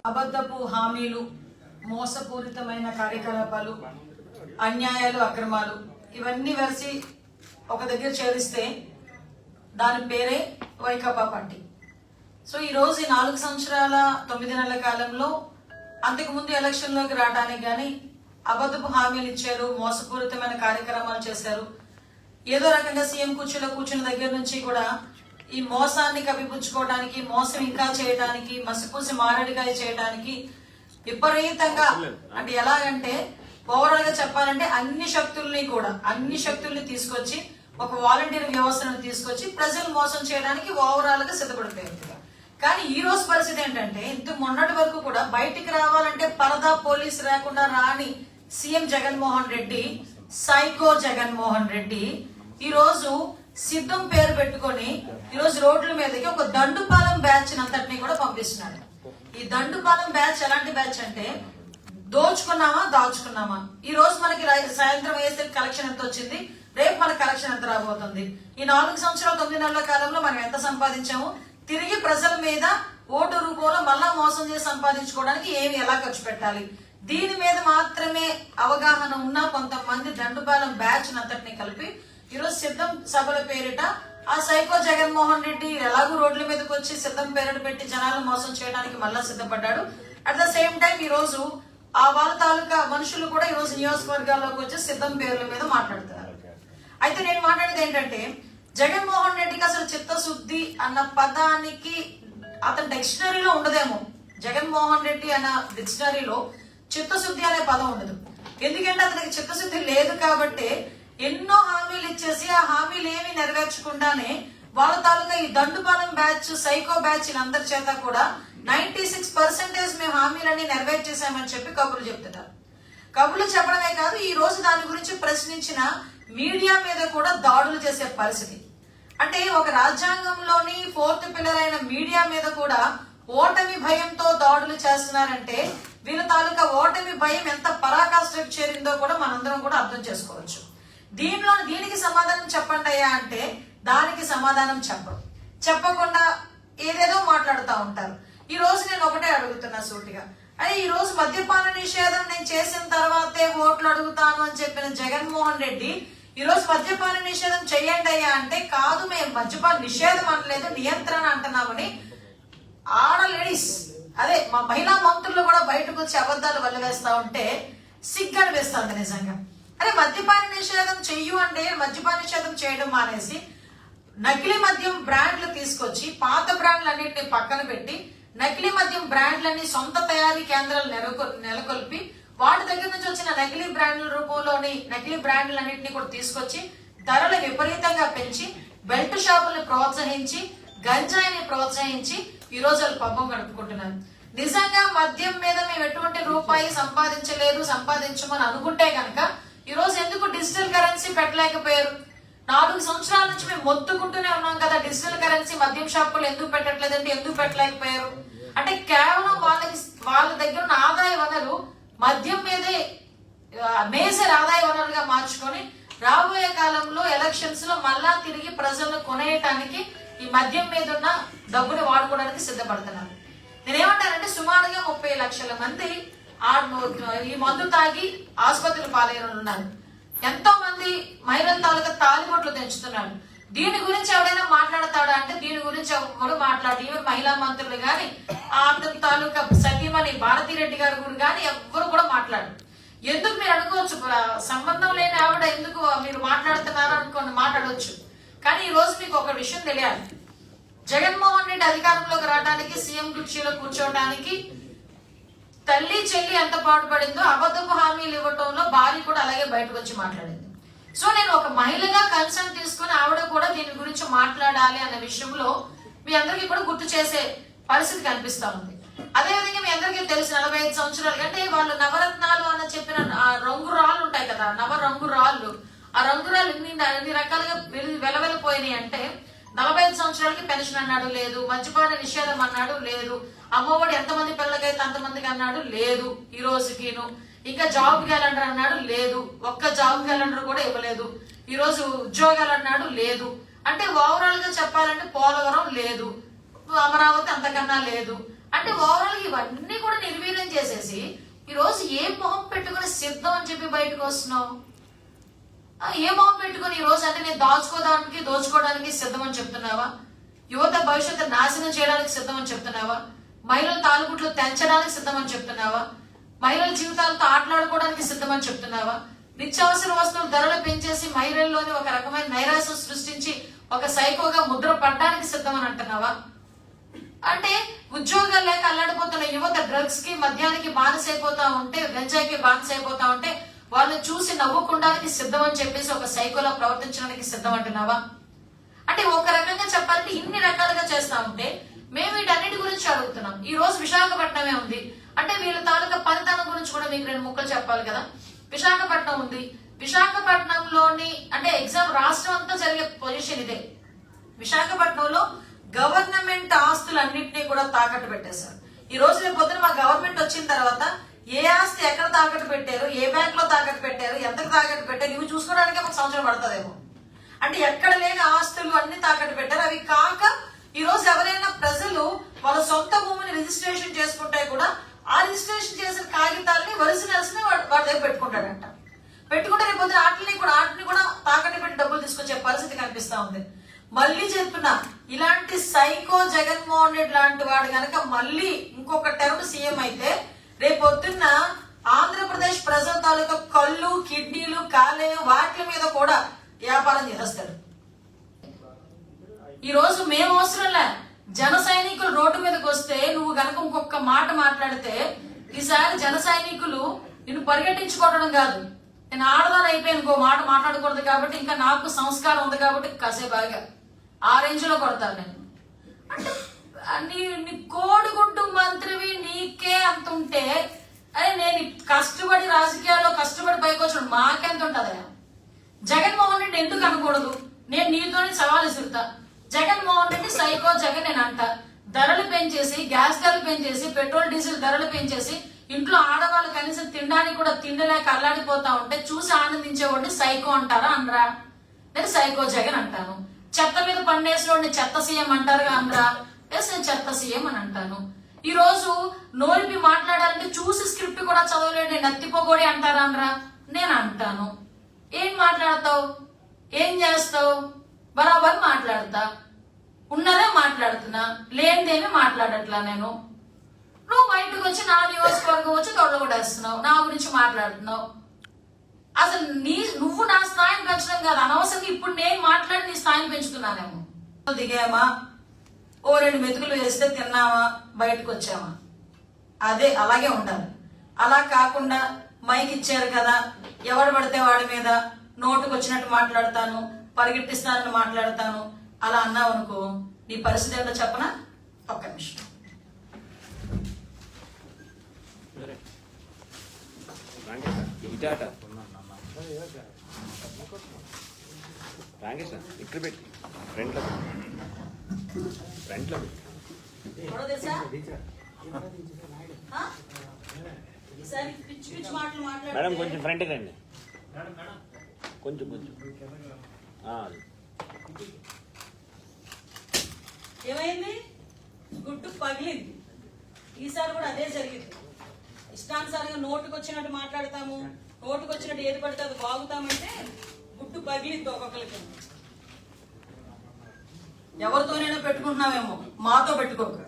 అబద్ధపు హామీలు, మోసపూరితమైన కార్యకలాపాలు, అన్యాయాలు, అక్రమాలు ఇవన్నీ వెలిసి ఒక దగ్గర చేరిస్తే దాని పేరే వైకాపా పార్టీ. సో ఈ రోజు 4 సంవత్సరాల 9 నెలల కాలంలో అంతకుముందు ఎలక్షన్లోకి రావడానికి కానీ అబద్ధపు హామీలు ఇచ్చారు, మోసపూరితమైన కార్యక్రమాలు చేశారు. ఏదో రకంగా సీఎం కుర్చీలో కూర్చున్న దగ్గర నుంచి కూడా ఈ మోసాన్ని కప్పిపుచ్చుకోవడానికి, మోసం ఇంకా చేయడానికి, మసిపూసి మారడికాయ చేయడానికి విపరీతంగా, అంటే ఎలాగంటే ఓవరాల్ గా చెప్పాలంటే అన్ని శక్తుల్ని తీసుకొచ్చి ఒక వాలంటీర్ వ్యవస్థను తీసుకొచ్చి ప్రజలు మోసం చేయడానికి ఓవరాల్ గా సిద్ధపడిపోయారు. కానీ ఈ రోజు పరిస్థితి ఏంటంటే, ఇంత మొన్నటి వరకు కూడా బయటికి రావాలంటే పరదా పోలీసు లేకుండా రాని సీఎం జగన్మోహన్ రెడ్డి, సైకో జగన్మోహన్ రెడ్డి ఈ రోజు సిద్ధం పేరు పెట్టుకొని ఈ రోజు రోడ్ల మీదకి ఒక దండుపాలెం బ్యాచ్ అంతటిని కూడా పంపిస్తున్నాడు. ఈ దండుపాలెం బ్యాచ్ ఎలాంటి బ్యాచ్ అంటే, దోచుకున్నామా దాచుకున్నామా, ఈ రోజు మనకి సాయంత్రం వేస్తే కలెక్షన్ ఎంత వచ్చింది, రేపు మన కలెక్షన్ ఎంత రాబోతుంది, ఈ 4 సంవత్సరాల 9 నెలల కాలంలో మనం ఎంత సంపాదించాము, తిరిగి ప్రజల మీద ఓటు రూపంలో మళ్ళా మోసం చేసి సంపాదించుకోవడానికి ఏమి ఎలా ఖర్చు పెట్టాలి, దీని మీద మాత్రమే అవగాహన ఉన్న కొంతమంది దండుపాలెం బ్యాచ్ అంతటిని కలిపి ఈరోజు సిద్ధం సభల పేరిట ఆ సైకో జగన్మోహన్ రెడ్డి ఎలాగూ రోడ్ల మీదకి వచ్చి సిద్ధం పేరిట పెట్టి జనాలను మోసం చేయడానికి మళ్ళా సిద్ధపడ్డాడు. అట్ ద సేమ్ టైం ఈ రోజు ఆ వాళ్ళ తాలూకా మనుషులు కూడా ఈ రోజు నియోజకవర్గాల్లోకి వచ్చి సిద్ధం పేర్ల మీద మాట్లాడుతున్నారు. అయితే నేను మాట్లాడేది ఏంటంటే, జగన్మోహన్ రెడ్డికి అసలు చిత్తశుద్ధి అన్న పదానికి అతని డిక్షనరీలో ఉండదేమో. జగన్మోహన్ రెడ్డి అన్న డిక్షనరీలో చిత్తశుద్ధి అనే పదం ఉండదు. ఎందుకంటే అతనికి చిత్తశుద్ధి లేదు కాబట్టి ఎన్నో హామీలు ఇచ్చేసి ఆ హామీలు ఏమి నెరవేర్చకుండానే వాళ్ళ తాలూకా ఈ దండుపాలెం బ్యాచ్, సైకో బ్యాచ్ అందరి చేత కూడా 96% మేము హామీలన్నీ నెరవేర్చేసామని చెప్పి కబుర్లు చెప్తున్నారు. కబుర్లు చెప్పడమే కాదు, ఈ రోజు దాని గురించి ప్రశ్నించిన మీడియా మీద కూడా దాడులు చేసే పరిస్థితి. అంటే ఒక రాజ్యాంగంలోని 4th పిల్లర్ అయిన మీడియా మీద కూడా ఓటమి భయంతో దాడులు చేస్తున్నారంటే వీళ్ళ తాలూకా ఓటమి భయం ఎంత పరాకాష్ఠకు చేరిందో కూడా మనందరం కూడా అర్థం చేసుకోవచ్చు. దీనికి సమాధానం చెప్పండి అయ్యా అంటే దానికి సమాధానం చెప్పకుండా ఏదేదో మాట్లాడుతూ ఉంటారు. ఈ రోజు నేను ఒకటే అడుగుతున్నా సూటిగా, అదే ఈ రోజు మద్యపాన నిషేధం నేను చేసిన తర్వాతే ఓట్లు అడుగుతాను అని చెప్పిన జగన్మోహన్ రెడ్డి ఈ రోజు మద్యపాన నిషేధం చెయ్యండి అయ్యా అంటే, కాదు మేము మద్యపాన నిషేధం అనలేదు, నియంత్రణ అంటున్నామని లేడీస్, అదే మా మహిళా మంత్రులు కూడా బయటకు వచ్చి అబద్ధాలు వల్లవేస్తా ఉంటే సిగ్గనిపిస్తుంది నిజంగా. అదే మద్యపాన నిషేధం చెయ్యు అంటే మద్యపాన నిషేధం చేయడం మానేసి నకిలీ మద్యం బ్రాండ్లు తీసుకొచ్చి పాత బ్రాండ్లన్నింటినీ పక్కన పెట్టి నకిలీ మద్యం బ్రాండ్లన్నీ సొంత తయారీ కేంద్రాలు నెలకొల్పి వాటి దగ్గర నుంచి వచ్చిన నకిలీ బ్రాండ్ల రూపంలోని నకిలీ బ్రాండ్లన్నింటినీ కూడా తీసుకొచ్చి ధరలు విపరీతంగా పెంచి బెల్ట్ షాపులను ప్రోత్సహించి గంజాయిని ప్రోత్సహించి ఈ రోజు వాళ్ళు పబ్బం గడుపుకుంటున్నారు. నిజంగా మద్యం మీద మేము ఎటువంటి రూపాయి సంపాదించమని అనుకుంటే కనుక ఈ రోజు ఎందుకు డిజిటల్ కరెన్సీ పెట్టలేకపోయారు? 4 సంవత్సరాల నుంచి మేము మొత్తుకుంటూనే ఉన్నాం కదా, డిజిటల్ కరెన్సీ మద్యం షాపులు ఎందుకు పెట్టట్లేదంటే ఎందుకు పెట్టలేకపోయారు అంటే, కేవలం వాళ్ళ దగ్గర ఉన్న ఆదాయ వనరు మద్యం మీదే మేజర్ ఆదాయ వనరుగా మార్చుకొని రాబోయే కాలంలో ఎలక్షన్స్ లో మళ్ళా తిరిగి ప్రజలను కొనేయటానికి ఈ మద్యం మీద ఉన్న డబ్బుని వాడుకోవడానికి సిద్ధపడుతున్నారు. నేనేమంటానంటే, సుమారుగా 30 లక్షల మంది ఈ మందు తాగి ఆసుపత్రులు పాలైన ఉన్నారు. ఎంతో మంది మహిళల తాలూకా తాలిబొట్లు తెంచుతున్నాడు. దీని గురించి ఎవరైనా మాట్లాడతాడా అంటే దీని గురించి ఎవరు మాట్లాడు. ఈవెన్ మహిళా మంత్రులు గాని అతని తాలూకా సతీమణి భారతీరెడ్డి గారు కూడా కానీ ఎవ్వరు కూడా మాట్లాడు. ఎందుకు మీరు అనుకోవచ్చు, సంబంధం లేని ఆవిడ ఎందుకు మీరు మాట్లాడుతున్నారు అనుకోండి, మాట్లాడవచ్చు. కానీ ఈ రోజు మీకు ఒక విషయం తెలియాలి, జగన్మోహన్ రెడ్డి అధికారంలోకి రావడానికి, సీఎం కుర్చీలో కూర్చోవడానికి తల్లి చెల్లి ఎంత పాటుపడిందో అబద్ధపు హామీలు ఇవ్వటంలో భార్య కూడా అలాగే బయటకు వచ్చి మాట్లాడింది. సో నేను ఒక మహిళగా కన్సర్న్ తీసుకుని ఆవిడ కూడా దీని గురించి మాట్లాడాలి అనే విషయంలో మీ అందరికీ కూడా గుర్తు చేసే పరిస్థితి కనిపిస్తా ఉంది. అదేవిధంగా మీ అందరికీ తెలిసి 45 సంవత్సరాలు కంటే వాళ్ళు నవరత్నాలు అని చెప్పిన రంగు రాళ్ళు ఉంటాయి కదా, రంగు రాళ్ళు, ఆ రంగురాళ్ళు ఎన్ని రకాలుగా వెలవెలిపోయినాయి అంటే, 45 సంవత్సరాలకి పెన్షన్ అన్నాడు లేదు, మద్యపాన నిషేధం అన్నాడు లేదు, అమ్మఒడి ఎంతమంది పిల్లలకైతే అంతమందికి అన్నాడు లేదు, ఈ రోజుకిను ఇంకా జాబ్ క్యాలెండర్ అన్నాడు లేదు, ఒక్క జాబ్ క్యాలెండర్ కూడా ఇవ్వలేదు, ఈ రోజు ఉద్యోగాలు అన్నాడు లేదు. అంటే ఓవరాల్ గా చెప్పాలంటే పోలవరం లేదు, అమరావతి అంతకన్నా లేదు, అంటే ఓవరాల్ ఇవన్నీ కూడా నిర్వీర్యం చేసేసి ఈ రోజు ఏ మొహం పెట్టుకుని సిద్ధం అని చెప్పి బయటకు వస్తున్నావు? ఏ మొహం పెట్టుకుని ఈ రోజు అంటే నేను దోచుకోవడానికి సిద్ధం అని చెప్తున్నావా? యువత భవిష్యత్తు నాశనం చేయడానికి సిద్ధం అని చెప్తున్నావా? మహిళల తాలుగుట్లు తెంచడానికి సిద్ధం అని చెప్తున్నావా? మహిళల జీవితాలతో ఆటలాడుకోవడానికి సిద్ధం అని చెప్తున్నావా? నిత్యావసర వస్తువుల ధరలు పెంచేసి మహిళల్లోని ఒక రకమైన నైరాశ్యం సృష్టించి ఒక సైకోగా ముద్ర పడ్డానికి సిద్ధం అని అంటున్నావా? అంటే ఉద్యోగాలు లేక అల్లాడిపోతున్న యువత డ్రగ్స్ కి మద్యానికి బానిసైపోతా ఉంటే, గంజాయికి బానిసైపోతా ఉంటే వాళ్ళని చూసి నవ్వుకోవడానికి సిద్ధం అని చెప్పేసి ఒక సైకోలా ప్రవర్తించడానికి సిద్ధం అంటున్నావా? అంటే ఒక రకంగా చెప్పాలంటే ఇన్ని రకాలుగా చేస్తా ఉంటే మేము వీటన్నిటి గురించి అడుగుతున్నాం. ఈ రోజు విశాఖపట్నమే ఉంది అంటే వీళ్ళ తాలూకా పనితనం గురించి కూడా మీకు 2 ముక్కలు చెప్పాలి కదా. విశాఖపట్నం ఉంది, విశాఖపట్నంలోని అంటే ఎగ్జామ్ రాష్ట్రం అంతా జరిగే పొజిషన్ ఇదే. విశాఖపట్నంలో గవర్నమెంట్ ఆస్తులన్నింటినీ కూడా తాకట్టు పెట్టేశారు. ఈ రోజు రేపు పొద్దున మా గవర్నమెంట్ వచ్చిన తర్వాత ఏ ఆస్తి ఎక్కడ తాకట్టు పెట్టారు, ఏ బ్యాంక్ లో తాకట్టు పెట్టారు, ఎంతకు తాకట్టు పెట్టారు ఇవి చూసుకోవడానికి ఒక సంవత్సరం పడుతుందేమో. అంటే ఎక్కడ లేని ఆస్తులు అన్ని తాకట్టు పెట్టారు. అవి కాక ఈ రోజు ఎవరైనా ప్రజలు వాళ్ళ సొంత భూమిని రిజిస్ట్రేషన్ చేసుకుంటే కూడా ఆ రిజిస్ట్రేషన్ చేసిన కాగితాలని వలసిన వాడి దగ్గర పెట్టుకుంటాడంట. పెట్టుకుంటే రేపు పొద్దున వాటిని కూడా తాకట్టు పెట్టి డబ్బులు తీసుకొచ్చే పరిస్థితి కనిపిస్తా ఉంది. మళ్ళీ చెప్తున్నా, ఇలాంటి సైకో జగన్మోహన్ రెడ్డి లాంటి వాడు గనక మళ్ళీ ఇంకొక టర్మ్ సీఎం అయితే రేపొద్దున్న ఆంధ్రప్రదేశ్ ప్రజల తాలూకా కళ్ళు, కిడ్నీలు, కాలేయం వాటి మీద కూడా వ్యాపారం చేస్తాడు. ఈ రోజు మేము అవసరంలే, జన సైనికులు రోడ్డు మీదకి వస్తే నువ్వు గనక ఇంకొక మాట మాట్లాడితే ఈసారి జన సైనికులు నిన్ను పరిగెట్టించుకోవడం కాదు, నేను ఆడదాని అయిపోయి ఇంకో మాట మాట్లాడకూడదు కాబట్టి ఇంకా నాకు సంస్కారం ఉంది కాబట్టి కాసేపాగా ఆ రేంజ్ లో కొడతాను నేను. అంటే నీ కోడిగుడ్డు మంత్రివి నీకే అంత ఉంటే అరే నేను కష్టపడి రాజకీయాల్లో కష్టపడి పైకి వచ్చిన మాకెంత ఉంటదా? జగన్మోహన్ రెడ్డి ఎందుకు అనకూడదు? నేను నీతోనే సవాల్ ఇసురుతా. జగన్మోహన్ రెడ్డి సైకో జగన్ నేను అంట. ధరలు పెంచేసి, గ్యాస్ ధరలు పెంచేసి, పెట్రోల్ డీజిల్ ధరలు పెంచేసి ఇంట్లో ఆడవాళ్ళు కనీసం తినడానికి కూడా తిండలేక అల్లాడిపోతా ఉంటే చూసి ఆనందించేవాడిని సైకో అంటారా అనరా? నేను సైకో జగన్ అంటాను. చెత్త మీద పండేసేవాడిని చెత్త సీఎం అంటారుగా అనరా? ఎస్, నేను చెత్త సీఎం అని అంటాను. ఈ రోజు నోరిపి మాట్లాడాలంటే చూసి స్క్రిప్ట్ కూడా చదవలేడు నత్తిపోగోడి అంటారా అనరా? నేను అంటాను. ఏం మాట్లాడతావు, ఏం చేస్తావు? బరాబర్ మాట్లాడతా, ఉన్నదే మాట్లాడుతున్నా, లేనిదేమీ మాట్లాడట్లా నేను. నువ్వు బయటకు వచ్చి నా నియోజకవర్గం వచ్చి తొడగొడేస్తున్నావు, నా గురించి మాట్లాడుతున్నావు. అసలు నువ్వు నా స్థాయిని పెంచడం కాదు, అనవసరంగా ఇప్పుడు నేను మాట్లాడి నీ స్థాయిని పెంచుతున్నానేమో. దిగామా, ఓ 2 మెతుకులు వేస్తే తిన్నామా, బయటకు వచ్చామా, అదే అలాగే ఉండాలి. అలా కాకుండా మైక్ ఇచ్చారు కదా ఎవడు పడితే వాడి మీద నోటుకు వచ్చినట్టు మాట్లాడతాను, పరిగెట్టిస్తానని మాట్లాడతాను అలా అన్నావు అనుకో, నీ పరిస్థితి ఏంటో చెప్పనా? ఒక్క నిమిషం. ఇక్కడ పెట్టి ఫ్రంట్లో మేడం కొంచెం ఫ్రంట్ రండి, కొంచెం ఏమైంది? గుడ్డు పగిలింది. ఈసారి కూడా అదే జరిగింది. ఇష్టానుసారంగా నోటుకు వచ్చినట్టు మాట్లాడతాము, నోటుకు వచ్చినట్టు ఏది పడితే అది బాగుతామంటే గుడ్డు పగిలింది ఒక్కొక్కరికి. ఎవరితోనైనా పెట్టుకుంటున్నావేమో, మాతో పెట్టుకోక.